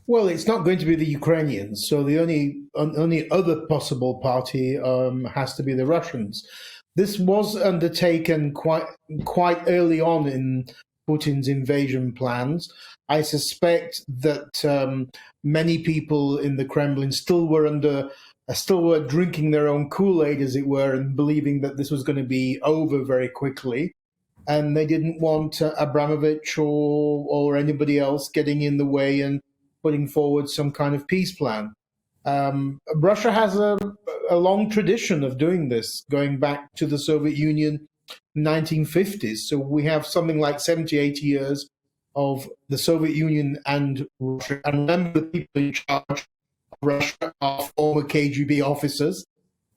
Well, it's not going to be the Ukrainians, so the only other possible party has to be the Russians. This was undertaken quite early on in Putin's invasion plans. I suspect that many people in the Kremlin still were drinking their own Kool-Aid, as it were, and believing that this was going to be over very quickly. And they didn't want Abramovich or anybody else getting in the way and putting forward some kind of peace plan. Russia has a long tradition of doing this, going back to the Soviet Union 1950s. So we have something like 70, 80 years of the Soviet Union and Russia. And remember, the people in charge of Russia are former KGB officers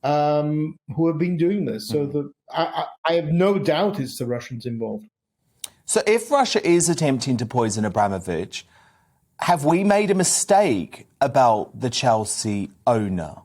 who have been doing this. So I have no doubt it's the Russians involved. So if Russia is attempting to poison Abramovich, have we made a mistake about the Chelsea owner?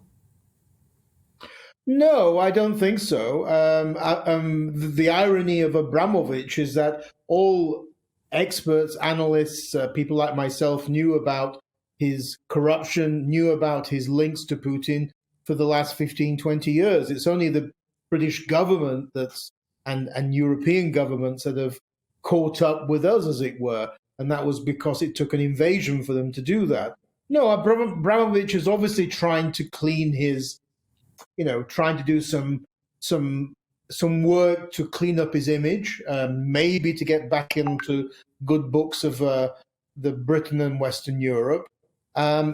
No, I don't think so. The irony of Abramovich is that all experts, analysts, people like myself knew about his corruption, knew about his links to Putin for the last 15, 20 years. It's only the British government and European governments that have caught up with us, as it were. And that was because it took an invasion for them to do that. No, Abramovich is obviously trying to clean his, trying to do some work to clean up his image, maybe to get back into good books of the Britain and Western Europe.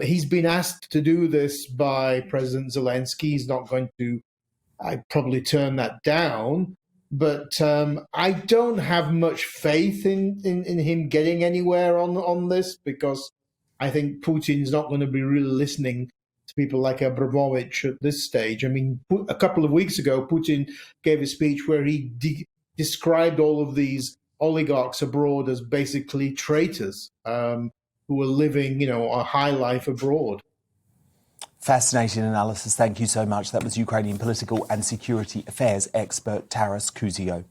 He's been asked to do this by President Zelensky. He's not going to, I'd probably turn that down. But I don't have much faith in him getting anywhere on this, because I think Putin's not going to be really listening to people like Abramovich at this stage. I mean, a couple of weeks ago, Putin gave a speech where he described all of these oligarchs abroad as basically traitors who were living, a high life abroad. Fascinating analysis. Thank you so much. That was Ukrainian political and security affairs expert Taras Kuzio.